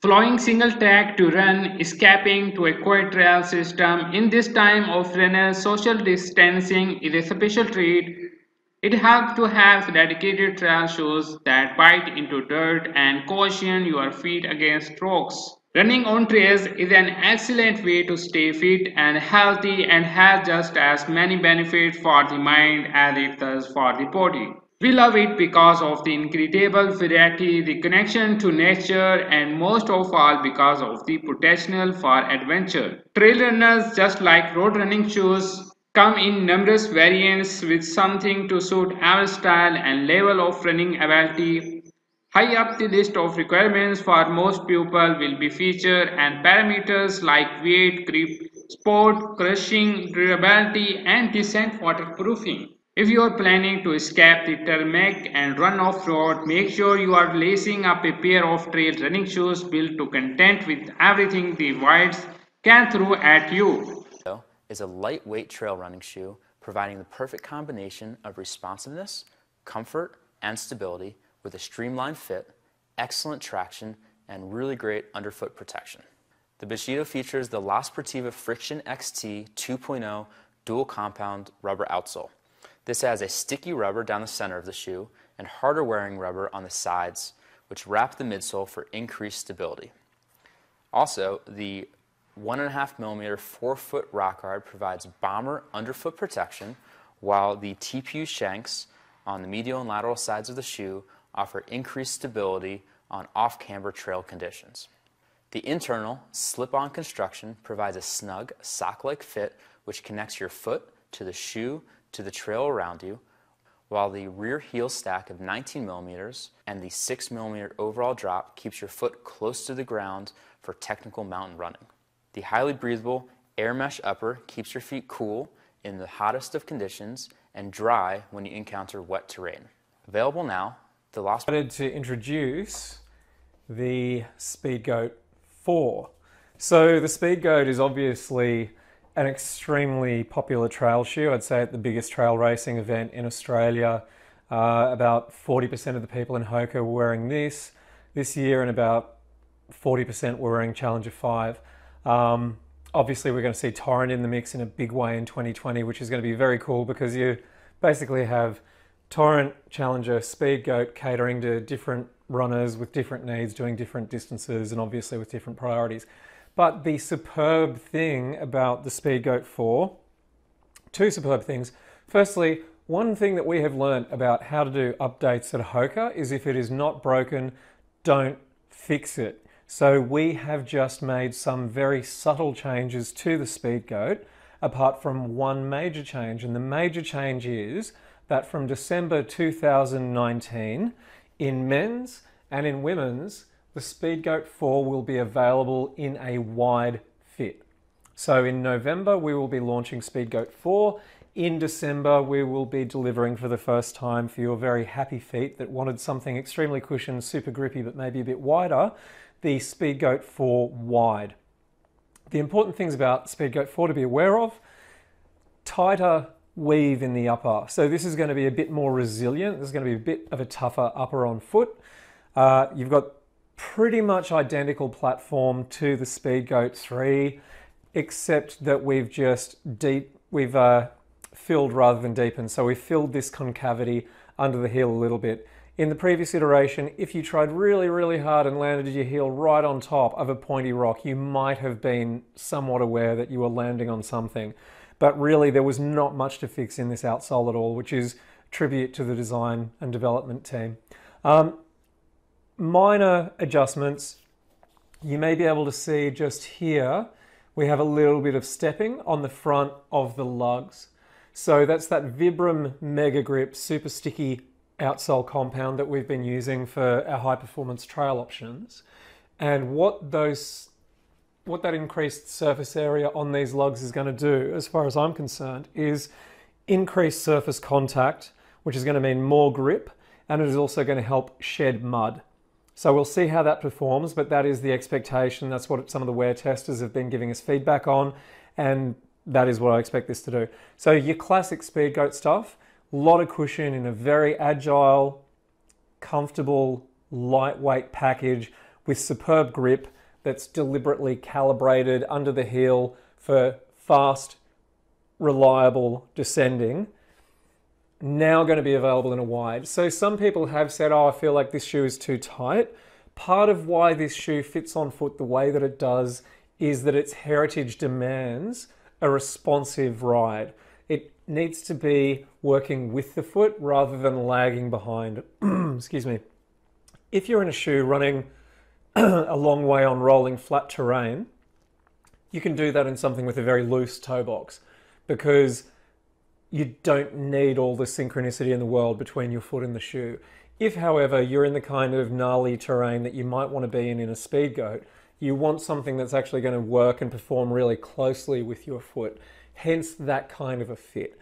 Following single track to run, escaping to a quiet trail system. In this time of runners, social distancing is a special treat. It helps to have dedicated trail shoes that bite into dirt and cushion your feet against rocks. Running on trails is an excellent way to stay fit and healthy and has just as many benefits for the mind as it does for the body. We love it because of the incredible variety, the connection to nature, and most of all because of the potential for adventure. Trail runners, just like road running shoes, come in numerous variants with something to suit our style and level of running ability. High up the list of requirements for most people will be feature and parameters like weight, grip, sport, crushing, durability, and decent waterproofing. If you are planning to escape the tarmac and run off-road, make sure you are lacing up a pair of trail running shoes built to contend with everything the winds can throw at you. Is a lightweight trail running shoe providing the perfect combination of responsiveness, comfort, and stability with a streamlined fit, excellent traction, and really great underfoot protection. The Bushido features the La Sportiva Friction XT 2.0 dual compound rubber outsole. This has a sticky rubber down the center of the shoe and harder wearing rubber on the sides, which wrap the midsole for increased stability. Also, the 1.5mm 4-foot rock guard provides bomber underfoot protection, while the TPU shanks on the medial and lateral sides of the shoe offer increased stability on off-camber trail conditions. The internal slip-on construction provides a snug sock-like fit which connects your foot to the shoe to the trail around you, while the rear heel stack of 19mm and the 6mm overall drop keeps your foot close to the ground for technical mountain running. The highly breathable air mesh upper keeps your feet cool in the hottest of conditions and dry when you encounter wet terrain. Available now, the last I wanted to introduce the Speedgoat 4. So the Speedgoat is obviously an extremely popular trail shoe. I'd say at the biggest trail racing event in Australia, about 40% of the people in Hoka were wearing this year, and about 40% were wearing Challenger 5. Obviously we're going to see Torrent in the mix in a big way in 2020, which is going to be very cool because you basically have Torrent, Challenger, Speedgoat catering to different runners with different needs, doing different distances, and obviously with different priorities. But the superb thing about the Speedgoat 4, two superb things. Firstly, one thing that we have learned about how to do updates at Hoka is if it is not broken, don't fix it. So we have just made some very subtle changes to the Speedgoat, apart from one major change. And the major change is that from December 2019, in men's and in women's, the Speedgoat 4 will be available in a wide fit. So in November, we will be launching Speedgoat 4. In December, we will be delivering for the first time for your very happy feet that wanted something extremely cushioned, super grippy, but maybe a bit wider, the Speedgoat 4 Wide. The important things about Speedgoat 4 to be aware of: tighter weave in the upper. So this is going to be a bit more resilient. There's going to be a bit of a tougher upper on foot. You've got pretty much identical platform to the Speedgoat 3, except that we've just filled rather than deepened. So we filled this concavity under the heel a little bit. In the previous iteration, if you tried really, really hard and landed your heel right on top of a pointy rock, you might have been somewhat aware that you were landing on something. But really, there was not much to fix in this outsole at all, which is tribute to the design and development team. Minor adjustments. You may be able to see just here, we have a little bit of stepping on the front of the lugs. So that's that Vibram Mega Grip super sticky outsole compound that we've been using for our high performance trail options. And what that increased surface area on these lugs is going to do, as far as I'm concerned, is increase surface contact, which is going to mean more grip, and it is also going to help shed mud. So we'll see how that performs, but that is the expectation. That's what some of the wear testers have been giving us feedback on, and that is what I expect this to do. So your classic Speedgoat stuff, a lot of cushion in a very agile, comfortable, lightweight package with superb grip that's deliberately calibrated under the heel for fast, reliable descending, now going to be available in a wide. So some people have said, oh, I feel like this shoe is too tight. Part of why this shoe fits on foot the way that it does is that its heritage demands a responsive ride. It needs to be working with the foot rather than lagging behind. Excuse me. If you're in a shoe running a long way on rolling flat terrain, you can do that in something with a very loose toe box because you don't need all the synchronicity in the world between your foot and the shoe. If, however, you're in the kind of gnarly terrain that you might want to be in a Speedgoat, you want something that's actually going to work and perform really closely with your foot, hence that kind of a fit.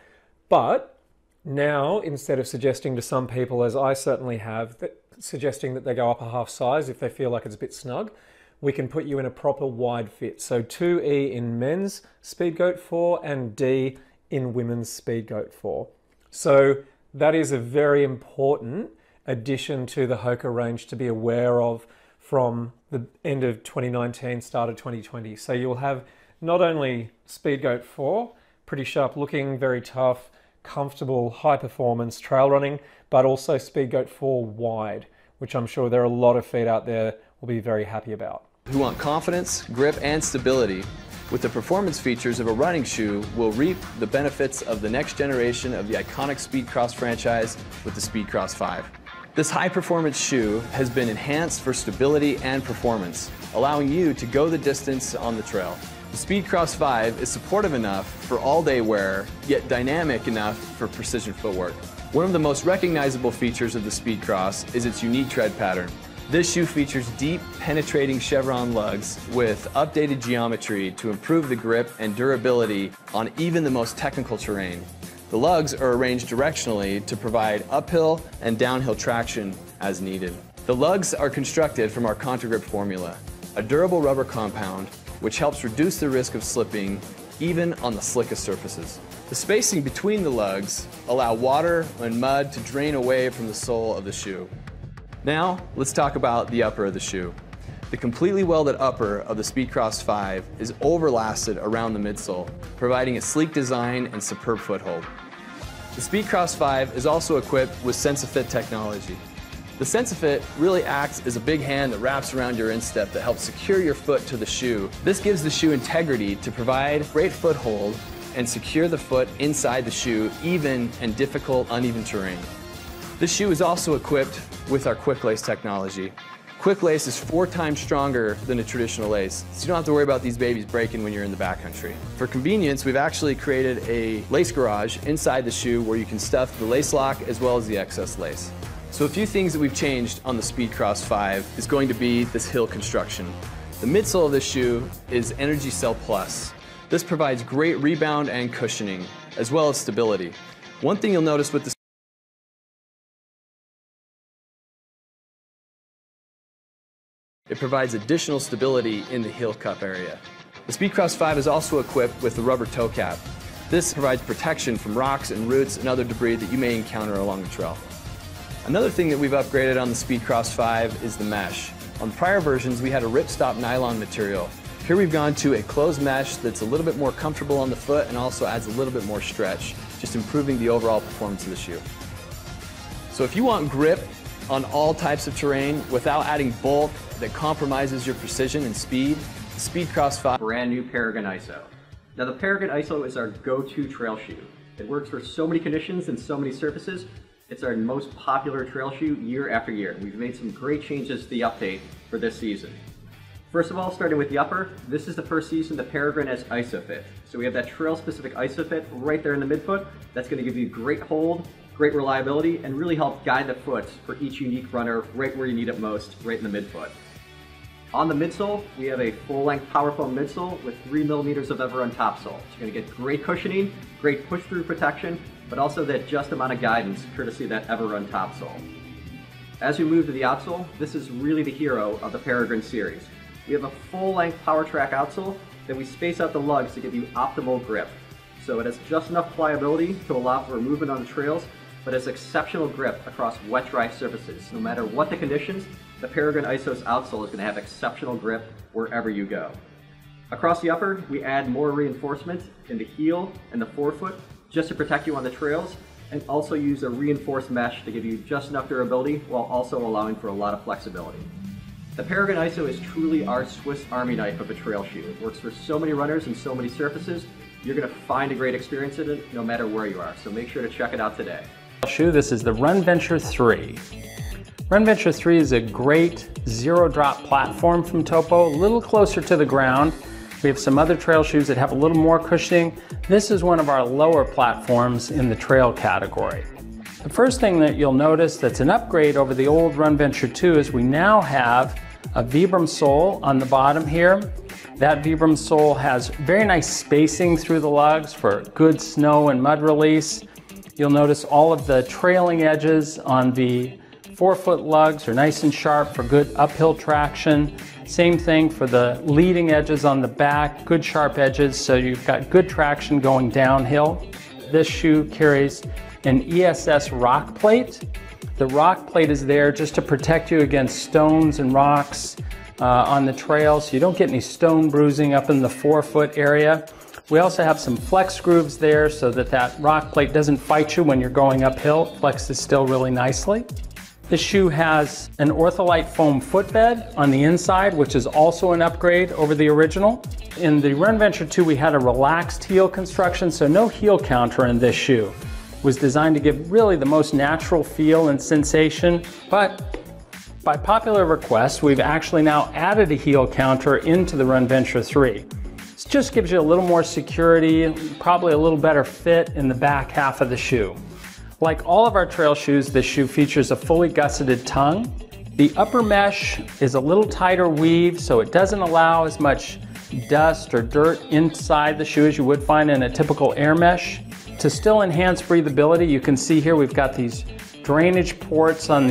But now, instead of suggesting to some people, as I certainly have, suggesting that they go up a half size if they feel like it's a bit snug, we can put you in a proper wide fit. So 2E in men's Speedgoat 4 and D in women's Speedgoat 4. So that is a very important addition to the Hoka range to be aware of from the end of 2019, start of 2020. So you'll have not only Speedgoat 4, pretty sharp looking, very tough, comfortable, high performance trail running, but also Speedgoat 4 wide, which I'm sure there are a lot of feet out there will be very happy about. Who want confidence, grip, and stability with the performance features of a running shoe will reap the benefits of the next generation of the iconic Speedcross franchise with the Speedcross 5. This high-performance shoe has been enhanced for stability and performance, allowing you to go the distance on the trail. The Speedcross 5 is supportive enough for all-day wear, yet dynamic enough for precision footwork. One of the most recognizable features of the Speedcross is its unique tread pattern. This shoe features deep, penetrating chevron lugs with updated geometry to improve the grip and durability on even the most technical terrain. The lugs are arranged directionally to provide uphill and downhill traction as needed. The lugs are constructed from our ContraGrip formula, a durable rubber compound which helps reduce the risk of slipping even on the slickest surfaces. The spacing between the lugs allow water and mud to drain away from the sole of the shoe. Now, let's talk about the upper of the shoe. The completely welded upper of the Speedcross 5 is overlasted around the midsole, providing a sleek design and superb foothold. The Speedcross 5 is also equipped with SensiFit technology. The SensiFit really acts as a big hand that wraps around your instep that helps secure your foot to the shoe. This gives the shoe integrity to provide great foothold and secure the foot inside the shoe, even in difficult, uneven terrain. This shoe is also equipped with our Quick Lace technology. Quick Lace is 4 times stronger than a traditional lace, so you don't have to worry about these babies breaking when you're in the backcountry. For convenience, we've actually created a lace garage inside the shoe where you can stuff the lace lock as well as the excess lace. So a few things that we've changed on the Speedcross 5 is going to be this heel construction. The midsole of this shoe is Energy Cell Plus. This provides great rebound and cushioning, as well as stability. One thing you'll notice with the it provides additional stability in the heel cup area. The Speedcross 5 is also equipped with a rubber toe cap. This provides protection from rocks and roots and other debris that you may encounter along the trail. Another thing that we've upgraded on the Speedcross 5 is the mesh. On prior versions, we had a ripstop nylon material. Here we've gone to a closed mesh that's a little bit more comfortable on the foot and also adds a little bit more stretch, just improving the overall performance of the shoe. So if you want grip on all types of terrain without adding bulk that compromises your precision and speed, the Speedcross 5 brand new Peregrine ISO. Now the Peregrine ISO is our go-to trail shoe. It works for so many conditions and so many surfaces. It's our most popular trail shoe year after year. We've made some great changes to the update for this season. First of all, starting with the upper, this is the first season the Peregrine has ISOFIT. So we have that trail-specific ISOFIT right there in the midfoot. That's going to give you great hold, great reliability, and really help guide the foot for each unique runner right where you need it most, right in the midfoot. On the midsole, we have a full-length power foam midsole with 3 millimeters of Everrun topsole. So you're going to get great cushioning, great push-through protection, but also that just amount of guidance courtesy of that Everrun topsole. As we move to the outsole, this is really the hero of the Peregrine series. We have a full-length power track outsole that we space out the lugs to give you optimal grip. So it has just enough pliability to allow for movement on the trails, but has exceptional grip across wet-dry surfaces. No matter what the conditions, the Peregrine ISO's outsole is going to have exceptional grip wherever you go. Across the upper, we add more reinforcement in the heel and the forefoot just to protect you on the trails, and also use a reinforced mesh to give you just enough durability while also allowing for a lot of flexibility. The Peregrine ISO is truly our Swiss Army knife of a trail shoe. It works for so many runners and so many surfaces. You're going to find a great experience in it no matter where you are, so make sure to check it out today. This is the Runventure 3. Runventure 3 is a great zero-drop platform from Topo, a little closer to the ground. We have some other trail shoes that have a little more cushioning. This is one of our lower platforms in the trail category. The first thing that you'll notice that's an upgrade over the old Runventure 2 is we now have a Vibram sole on the bottom here. That Vibram sole has very nice spacing through the lugs for good snow and mud release. You'll notice all of the trailing edges on the forefoot lugs are nice and sharp for good uphill traction. Same thing for the leading edges on the back, good sharp edges, so you've got good traction going downhill. This shoe carries an ESS rock plate. The rock plate is there just to protect you against stones and rocks on the trail, so you don't get any stone bruising up in the forefoot area. We also have some flex grooves there so that that rock plate doesn't fight you when you're going uphill. It flexes still really nicely. This shoe has an ortholite foam footbed on the inside, which is also an upgrade over the original. In the Runventure 2, we had a relaxed heel construction, so no heel counter in this shoe. It was designed to give really the most natural feel and sensation, but by popular request, we've actually now added a heel counter into the Runventure 3. This just gives you a little more security, probably a little better fit in the back half of the shoe. Like all of our trail shoes, this shoe features a fully gusseted tongue. The upper mesh is a little tighter weave, so it doesn't allow as much dust or dirt inside the shoe as you would find in a typical air mesh. To still enhance breathability, you can see here we've got these drainage ports on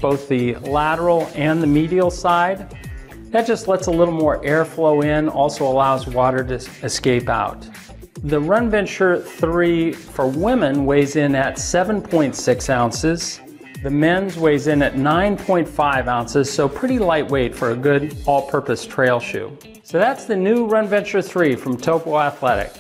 both the lateral and the medial side. That just lets a little more airflow in, also allows water to escape out. The Runventure 3 for women weighs in at 7.6 ounces. The men's weighs in at 9.5 ounces, so pretty lightweight for a good all-purpose trail shoe. So that's the new Runventure 3 from Topo Athletic.